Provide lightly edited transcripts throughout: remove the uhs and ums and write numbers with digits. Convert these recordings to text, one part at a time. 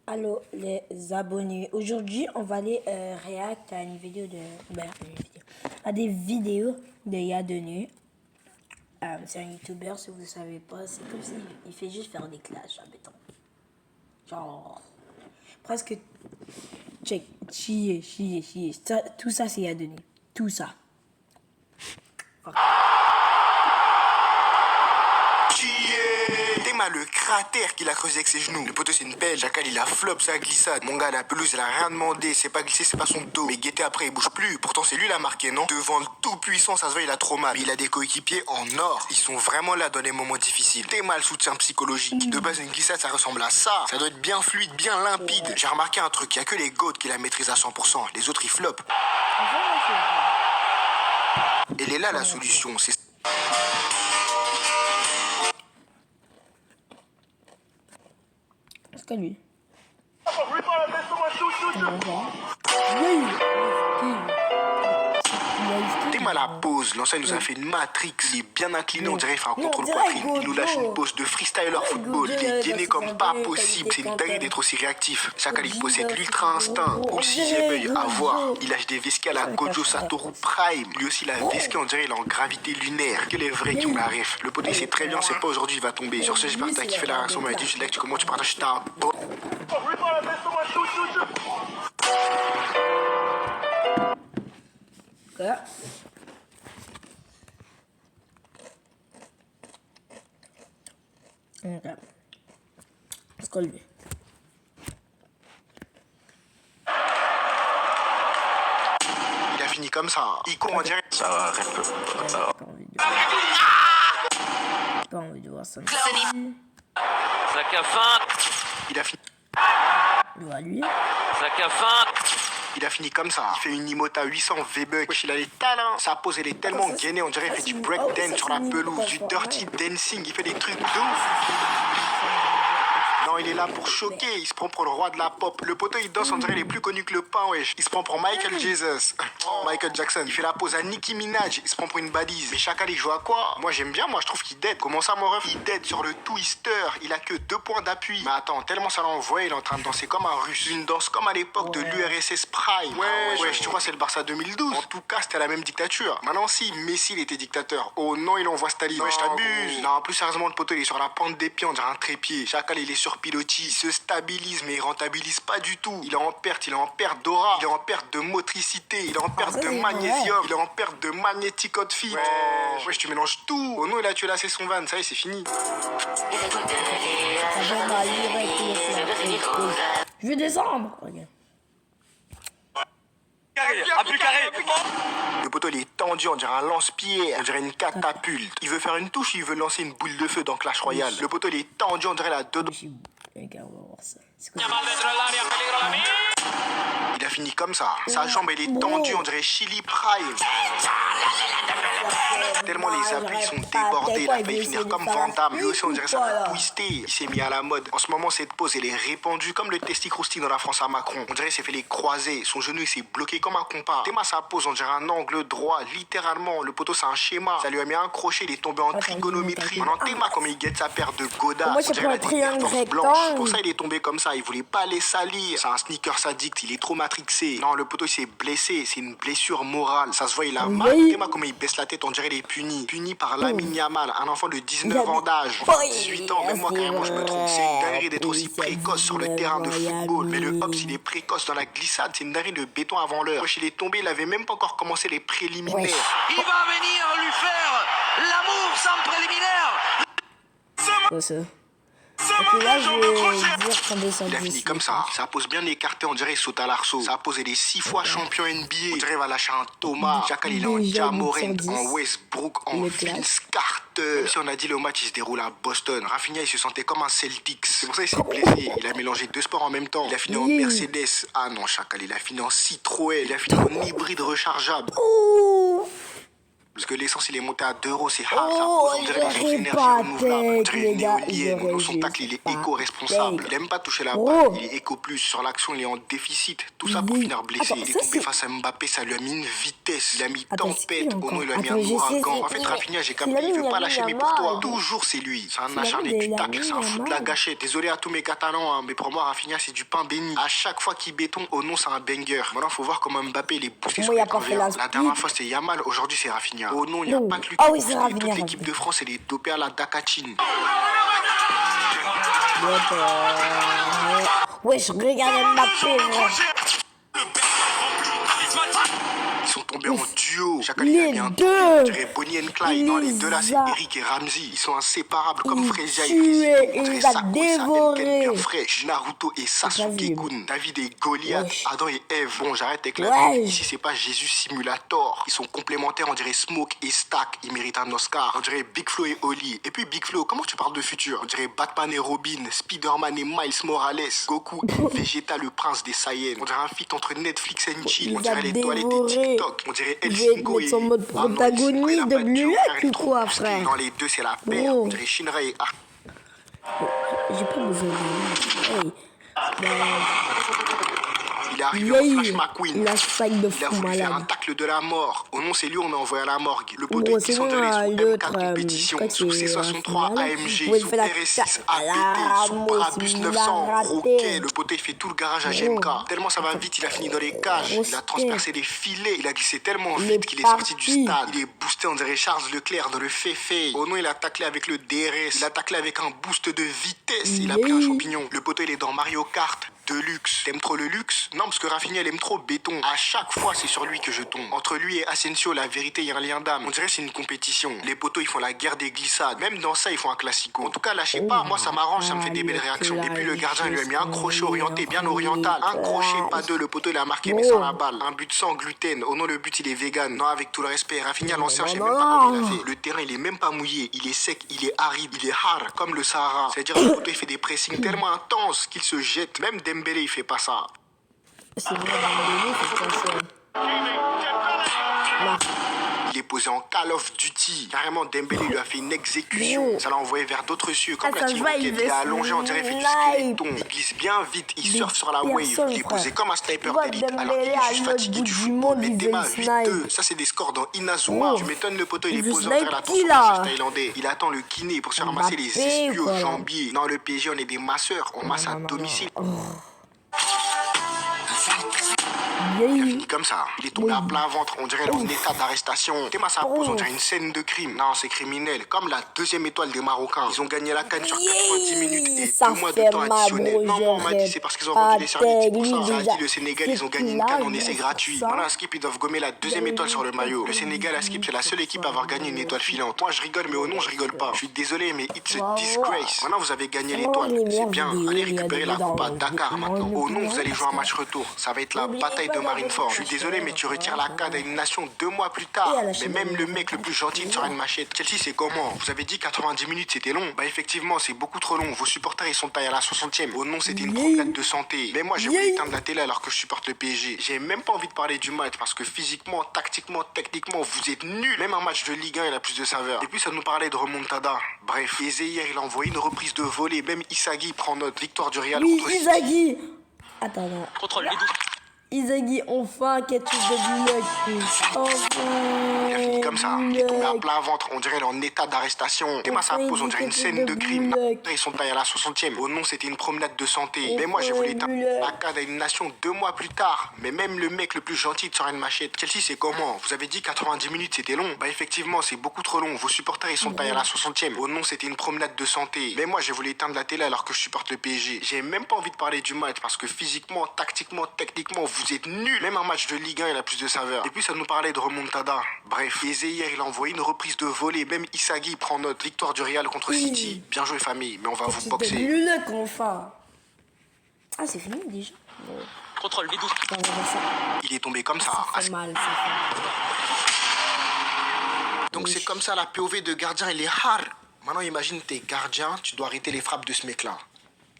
Allô les abonnés, aujourd'hui on va aller réact à une vidéo à des vidéos de Yadenu. C'est un youtubeur, si vous ne savez pas, c'est comme si il fait juste faire des clashs à béton. Genre presque check, chier. Tout ça c'est Yadenu. Tout ça. Théma le cratère qu'il a creusé avec ses genoux. Le poteau c'est une pelle, Jackal il a flop sa glissade. Mon gars la pelouse il a rien demandé, c'est pas glissé, c'est pas son dos. Mais Guetté après il bouge plus, pourtant c'est lui l'a marqué non. Devant le tout puissant ça se voit il a trop mal. Mais il a des coéquipiers en or, ils sont vraiment là dans les moments difficiles. Théma le soutien psychologique. De base une glissade ça ressemble à ça. Ça doit être bien fluide, bien limpide. J'ai remarqué un truc, il y a que les goats qui la maîtrisent à 100%, les autres ils flopent. Elle est là la solution, c'est Est-ce que lui Théma la pose, l'ancien nous a fait une matrix, il est bien incliné, on dirait il fait un contrôle poitrine, il nous lâche une pose de freestyler football, il est gainé comme pas possible, c'est une dinguerie d'être aussi réactif. Chacal il possède l'ultra instinct, ou le sixième œil à voir, il lâche des vesquets à la Gojo Satoru Prime, lui aussi la vesquet on dirait il est en gravité lunaire, que les vrais qui ont la ref. Le pote il sait très bien, c'est pas aujourd'hui il va tomber, sur ce j'espère que t'as kiffé la réaction, m'a dit, je like, tu commentes, tu partages ta bon. Quoi? Ok. Est-ce que lui? Il a fini comme ça, il court en direct. Ça va, reste Pas envie de voir ça. Sac à fin. Il a fini. Lui. Sac à fin. Il a fini comme ça. Il fait une Imota 800 V-Buck. Wesh, il a les talents. Sa pose, elle est tellement gainée. On dirait qu'il fait du breakdance sur la pelouse, du dirty dancing. Il fait des trucs de ouf. Non, il est là pour choquer. Il se prend pour le roi de la pop. Le poteau, il danse, on dirait il est plus connu que le pain, wesh. Il se prend pour Michael Jesus. Michael Jackson. Il fait la pose à Nicki Minaj. Il se prend pour une badise. Mais Chacal, il joue à quoi? Moi, j'aime bien. Moi, je trouve qu'il dead. Comment ça, mon ref? Il dead sur le twister. Il a que 2 points d'appui. Mais attends, tellement ça l'envoie, il est en train de danser comme un russe. Une danse comme à l'époque de l'URSS Prime. Ouais, tu vois, c'est le Barça 2012. En tout cas, c'était la même dictature. Maintenant, si Messi, il était dictateur. Oh non, il envoie Staline. Ouais, je t'abuse. Non, plus sérieusement, le poteau, il est sur la pente des pieds, on dirait un trépied. Chacal, il est sur pilotis. Il se stabilise, mais il rentabilise pas du tout. Il est en perte d'aura. Il est en perte de motricité. Il est en perte de magnésium. Il est en perte de magnétique hot fit. Ouais, tu mélanges tout. Oh non, il a tué la saison van. Ça y est, c'est fini. Je veux descendre. Regarde. À plus carré. Le poteau il est tendu, on dirait un lance-pierre, on dirait une catapulte. Il veut faire une touche, il veut lancer une boule de feu dans Clash Royale. Le poteau il est tendu, on dirait la deux. Regarde, on va voir ça. C'est quoi? Il a fini comme ça. Sa jambe elle est tendue, on dirait Chili Prime. Tellement les appuis sont débordés, il a failli finir comme Van Damme. Lui aussi on dirait ça va twister. Il s'est mis à la mode. En ce moment cette pose elle est répandue comme le testicrousty dans la France à Macron. On dirait qu'il s'est fait les croisés. Son genou il s'est bloqué comme un compas. Théma sa pose on dirait un angle droit. Littéralement le poteau c'est un schéma. Ça lui a mis un crochet, il est tombé en trigonométrie. Maintenant Théma comme il guette sa paire de Godard. Moi, On dirait la Air blanche. Pour ça il est tombé comme ça. Il voulait pas les salir. C'est un sneaker addict. Il est trop matrixé. Non le poteau il s'est blessé. C'est une blessure morale. Ça se voit il a mal. Théma comme il baisse la tête on dirait il est puni. Puni par Lamine Yamal, un enfant de 19 ans d'âge. 18 ans, même moi carrément je me trompe. C'est une dinguerie d'être aussi précoce sur le terrain de football. Mais le Hobbs il est précoce dans la glissade, c'est une dinguerie de béton avant l'heure. Wesh il est tombé, il avait même pas encore commencé les préliminaires. Il va venir lui faire l'amour sans préliminaire. Quoi ça? Ok, là je vais dire qu'on descend. Il a fini comme ça, sa pose bien écartée, on dirait il saute à l'arceau. Sa pose elle est 6 fois champion NBA. On dirait il va lâcher un Thomas. Chacal il est en Jamorant, en Westbrook, en Vince Carter. Si on a dit le match il se déroule à Boston. Rafinha il se sentait comme un Celtics. C'est pour ça qu'il s'est blessé. Il a mélangé 2 sports en même temps. Il a fini en Mercedes. Ah non Chacal, il a fini en Citroën. Il a fini en hybride rechargeable. Parce que l'essence il est monté à 2 euros, c'est hard. Oh, On dirait dans une j'aurais énergie pas renouvelable. On tech, dirait les une gars. éolienne. Son tacle il est éco-responsable. Il aime pas toucher la Oh. balle. Il est éco plus. Sur l'action, il est en déficit. Tout ça pour finir blessé. Attends, Il est ça, tombé c'est- face à Mbappé, ça lui a mis une vitesse. Il a mis Attends, c'est qui tempête. Au encore? nom, il a mis Attends, un je sais, ouragan. c'est- En fait, il- Rafinha, j'ai il capté, a il mis veut pas Lamine lâcher, mais Yamal. pour toi, toujours c'est lui. C'est un Il a acharné mis du des tacle, c'est un Lamine fou de la Yamal. gâchette. Désolé à tous mes Catalans, hein, mais pour moi, Rafinha, c'est du pain béni. À chaque fois qu'il béton, au nom, c'est un banger. Maintenant, faut voir comment Mbappé il est boosté Moi, sur il a les pas fait la La dernière split. fois, c'était Yamal. Aujourd'hui, c'est Rafinha. Au nom, il n'y a Non. pas que lui Ah qui oui, est c'est boosté. Rafinha, Toute l'équipe Rafinha. de France, elle est dopée à la Dakachine. Wesh, regarde Mbappé, frère. Ils sont tombés en duo. Chacun Les il a mis un deux. tour. Je dirais Bonnie and Clyde. Il Dans les les deux là, c'est a- Eric et Ramsey. Ils sont inséparables comme Il Frezia et tuait, Frizito. il On dirait les a Sakho et Sa dévorés. bien fraîche. Naruto et Sasuke-kun. David et Goliath. Wesh. Adam et Eve. Bon, j'arrête avec la Wesh. vie. Ici, c'est pas Jésus Simulator. Ils sont complémentaires. On dirait Smoke et Stack. Ils méritent un Oscar. On dirait Big Flo et Oli. Et puis Big Flo, comment tu parles de futur? On dirait Batman et Robin. Spider-Man et Miles Morales. Goku et Vegeta, le prince des Saiyans. On dirait un feat entre Netflix et Chill. Il On les a dirait les toilettes et dévorés. TikTok. On dirait Il El veut Cinco mettre son et... mode Ah non, El Cinco, il a protagoniste de pas duo, Blue frère, Lock il est ou trop quoi, boosté. frère? Dans les deux, c'est la paire. Oh. On dirait Shinra et Ar- J'ai pas besoin de lui. Il est arrivé Hey. en Flash McQueen. La sac de Il a fou voulu faire un malade. tacle de la mort. Au nom, c'est lui, on a envoyé à la morgue. Le poteau Bon, est sinon, descendu sous l'autre, M4 compétition, je crois sous que c'est C63 Rafinha, là. AMG, Ouais, il sous fait la RS6 tacle à la APT, sous Ramos, Brabus il a 900, raté. Roquet. Le poteau, il fait tout le garage à GMK. Tellement ça va vite, il a fini dans les cages. Il a Grosse transpercé les filets. Il a glissé tellement Il vite est qu'il est sorti du parti. stade. Il est boosté, on dirait Charles Leclerc dans le Féfé. Au nom, il a taclé avec le DRS. Il a taclé avec un boost de vitesse. Il a pris un champignon. Le poteau, il est dans Mario Kart. De luxe. T'aimes trop le luxe? Non, parce que Rafinha, elle aime trop béton. À chaque fois, c'est sur lui que je tombe. Entre lui et Asensio, la vérité, il y a un lien d'âme. On dirait que c'est une compétition. Les poteaux, ils font la guerre des glissades. Même dans ça, ils font un classico. En tout cas, lâchez pas. Moi, ça m'arrange, ça me fait des belles réactions. Et puis, le gardien, il lui a mis un crochet orienté, bien oriental. Un crochet, pas deux. Le poteau, il a marqué, mais sans la balle. Un but sans gluten. Oh non, le but, il est vegan. Non, avec tout le respect. Rafinha, l'ancien, je sais même pas comment il a fait. Le terrain, il est même pas mouillé. Il est sec, il est aride, il est hard, comme le Sahara. C'est-à-dire, le poteau, il fait des pressings tellement intenses qu'il se jette. Même Dembélé, il fait pas ça. C'est vrai, Dembélé, c'est ça. Il est posé en Call of Duty. Carrément, Dembélé lui a fait une exécution. Ça l'a envoyé vers d'autres cieux. Comme Ah, la ça se voit, Team il Rocket. Il est veut allongé, on dirait, il fait du snipe. skeleton. Il glisse bien vite. Il Des surfe sur la wave. personnes, Il est posé frère. comme un sniper Tu vois, d'élite. Alors qu'il Dembélé est à juste l'autre fatigué bout du du football. monde, il Mettez-moi veut 8-2. Ça, c'est des scores dans Inazuma. Oh. Tu m'étonnes, le poteau, il est Il veut posé en terre. snipe Attention, qui, le là? thaïlandais. Il attend le kiné pour se faire ramasser les Mbappé, ischios quoi. jambiers. Non, le PSG, on est des masseurs. On masse à domicile. Il a fini comme ça. Il est tombé à plat ventre. On dirait en état d'arrestation. Théma, ça pose, on dirait une scène de crime. Non, c'est criminel. Comme la deuxième étoile des Marocains. Ils ont gagné la canne sur 90 minutes et Ça 2 mois de fait temps mal, additionnel. gros, Non, moi, on m'a dit je c'est parce qu'ils ont vendu les serviettes. C'est pour ça. répète, J'ai lui, dit le déjà. Sénégal, ils ont gagné une C'est canne en là, essai gratuit. ça. Voilà, à Skip, ils doivent gommer la deuxième étoile sur le maillot. Le Sénégal, à Skip, c'est la seule équipe à avoir gagné une étoile filante. Moi, je rigole, mais au nom, je rigole pas. Je suis désolé, mais it's a disgrace. Maintenant, vous avez gagné l'étoile. C'est bien. Allez récupérer la coupe à Dakar maintenant. Au nom, vous allez jouer un match retour. Ça va être la bataille de Marineford. Je suis désolé, mais tu retires la CAN à une nation 2 mois plus tard. Mais même le mec le plus gentil sort une machette. Chelsea, c'est comment? Vous avez dit 90 minutes, c'était long. Bah, effectivement, c'est beaucoup trop long. Vos supporters, ils sont taillés à la 60e. Au nom, c'était une promenade de santé. Mais moi, j'ai voulu éteindre la télé alors que je supporte le PSG. J'ai même pas envie de parler du match parce que physiquement, tactiquement, techniquement, vous êtes nuls. Même un match de Ligue 1, il a plus de saveur. Et puis, ça nous parlait de remontada. Bref, Eze hier, il a envoyé une reprise de volée. Même Isagi prend note. Victoire du Real Oui, contre City. Isagi. Attends, non. Contrôle les 12. Isagi, enfin, quelque chose de Blue Lock. Il a fini comme ça. Il est tombé à Enfin, plat ventre. On dirait en état d'arrestation. Théma, ça pose, on dirait une scène de crime. Ils sont taillés à la 60e. Au nom, c'était une promenade de santé. Mais moi, j'ai voulu éteindre la CAN à une nation 2 mois plus tard. Mais même le mec le plus gentil sort une machette. Chelsea, c'est comment? Vous avez dit 90 minutes, c'était long. Bah, effectivement, c'est beaucoup trop long. Vos supporters, ils sont taillés à la 60e. Au nom, c'était une promenade de santé. Mais moi, j'ai voulu éteindre la télé alors que je supporte le PSG. J'ai même pas envie de parler du match parce que physiquement, tactiquement, techniquement, vous êtes nuls. Même un match de Ligue 1, il a plus de saveur. Et puis, ça nous parlait de remontada. Bref, Eze hier, il a envoyé une reprise de volée. Même Isagi prend note. Victoire du Real contre City. Bien joué, famille. Mais on va vous boxer. Blue Lock, enfin. Ah, c'est fini déjà. Bon, Contrôle les 12. on va voir ça. Il est tombé comme ça. Ça fait mal, ça fait mal. Donc c'est comme ça la POV de gardien, il est hard. Maintenant imagine t'es gardien, tu dois arrêter les frappes de ce mec là.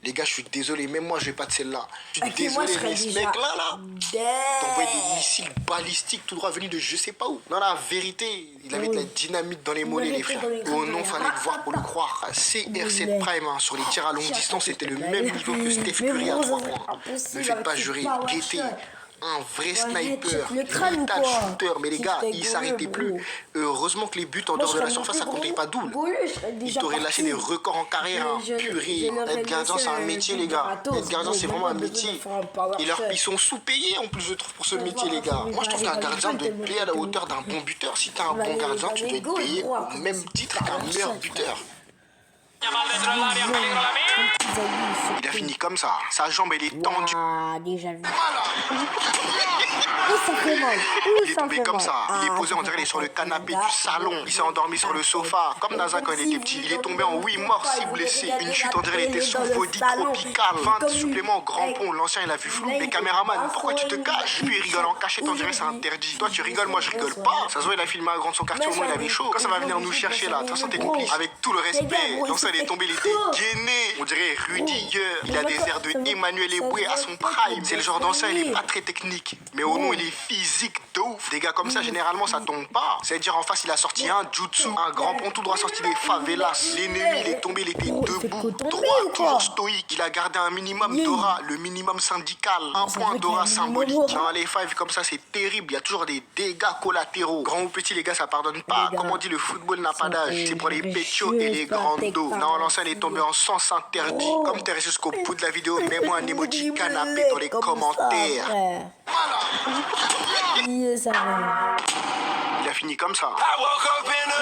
Les gars, je suis désolé, même moi, je vais pas de celle-là. Je suis Ok, moi, désolé, je serais mais ce déjà mec-là, là, t'envoies des dead. missiles balistiques tout droit venus de je sais pas où. Non, la vérité, il avait de la dynamite dans les mollets, les frères. Oh non, fallait le voir pour le croire. CR7 Prime, hein, sur les tirs à longue distance, c'était le même niveau que Steph Curry à 3 points. Ne faites pas jurer, guettez. Un vrai sniper, le crâne ou brutal quoi? shooter, mais les Qui gars, fait il s'arrêtait gauler, plus. Heureusement que les buts en Moi, dehors je de la serais surface, ça monté comptait pas double. gauler, je serais Il déjà t'aurait lâché parti. des records en carrière, hein. Purée. Être gardien, c'est un métier, les gars. Être gardien, c'est vraiment un métier. Et ils sont sous-payés en plus, je trouve, pour ce métier, les gars. Moi, je trouve qu'un gardien doit être payé à la hauteur d'un bon buteur. Si t'es un bon gardien, tu dois être payé au même titre qu'un meilleur buteur. Il a fini comme ça. Sa jambe, elle est tendue. Ah, déjà vu. Ça fait mal. Il est tombé comme ça. Il est posé, on dirait, il est sur le canapé du salon. Il s'est endormi sur le sofa, comme Naza quand il était petit. Il est tombé en 8 morts, 6 blessés. Une chute, on dirait, il était sous Vody tropical. 20 suppléments au grand pont. L'ancien, il a vu flou. Les caméramans, pourquoi tu te caches? Puis il rigole en cachette, on dirait, c'est interdit. Toi, tu rigoles, moi, je rigole pas. Ça se voit, il a filmé à grande son quartier, au moins, il avait chaud. Quand ça va venir nous chercher, là, de toute façon, t'es complice. Avec tout le respect, l'ancien, il est tombé, il était gainé. On dirait Rudiger. Il a des airs de Emmanuel Eboué à son prime. C'est le genre d'ancien, il est pas très technique. Mais au nom, il est physique de ouf. Des gars comme ça, généralement, ça tombe pas. C'est-à-dire, en face, il a sorti un jutsu, un grand pont tout droit sorti des favelas. L'ennemi, il est tombé, il était debout, droit, toujours stoïque. Il a gardé un minimum d'aura, le minimum syndical. Un point d'aura symbolique. Dans les fives comme ça, c'est terrible. Il y a toujours des dégâts collatéraux. Grand ou petit, les gars, ça pardonne pas. Comme on dit, le football n'a pas d'âge. C'est pour les pétios et les grands dos. Non, l'ancien est tombé en sens interdit. Comme t'es resté jusqu'au bout de la vidéo, mets-moi un emoji canapé dans les commentaires. Il a fini comme ça.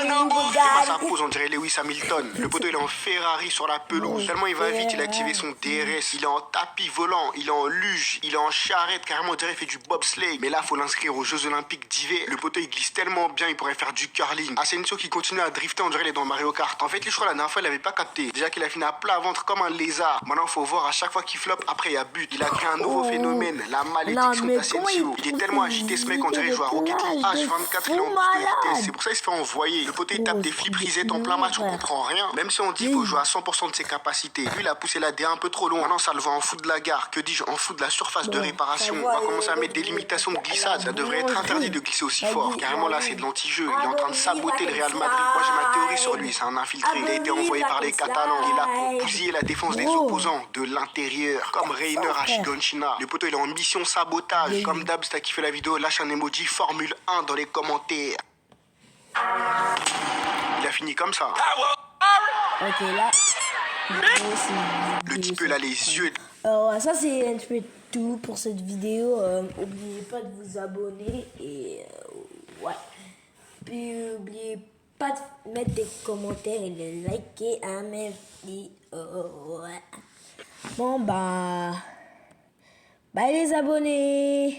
Fais-moi sa pose, on dirait Lewis Hamilton. Le poteau, il est en Ferrari sur la pelouse. Tellement il va vite, il a activé son DRS. Il est en tapis volant, il est en luge, il est en charrette. Carrément, on dirait il fait du bobsleigh. Mais là, faut l'inscrire aux Jeux Olympiques d'hiver. Le poteau, il glisse tellement bien, il pourrait faire du curling. Asensio qui continue à drifter, on dirait il est dans Mario Kart. En fait, je crois la dernière fois, il avait pas capté. Déjà qu'il a fini à plat ventre comme un lézard. Maintenant, faut voir à chaque fois qu'il floppe, après il y a but. Il a créé un nouveau phénomène, la malédiction d'Asensio. Il est tellement agité, ce mec, on dirait il joue à Rocket League. H24, il est en plus de vitesse. C'est pour ça qu'il se fait envoyer. Le poteau, il tape des flip reset en plein match, on comprend rien. Même si on dit qu'il faut jouer à 100% de ses capacités. Lui, il a poussé la D un peu trop loin. Maintenant, ça le va en foot de la gare. Que dis-je, en foot de la surface de réparation. On va commencer à mettre des limitations de glissade. Ça devrait être interdit de glisser aussi fort. Carrément, là, c'est de l'anti-jeu. Il est en train de saboter le Real Madrid. Moi, j'ai ma théorie sur lui. C'est un infiltré. Il a été envoyé par les Catalans. Il est là pour bousiller la défense des opposants de l'intérieur. Comme Reiner à Chigonchina. Le poteau, il est en mission sabotage. Comme Dabs, t'as kiffé la vidéo, lâche un emoji Formule 1 dans les commentaires. Il a fini comme ça. Ok, là. Le type, il a les yeux. Alors, ça, c'est un petit peu tout pour cette vidéo. N'oubliez pas de vous abonner. Et ouais. Puis, n'oubliez pas de mettre des commentaires et de liker à mes vidéos. Ouais. Bon, bah. Bye les abonnés.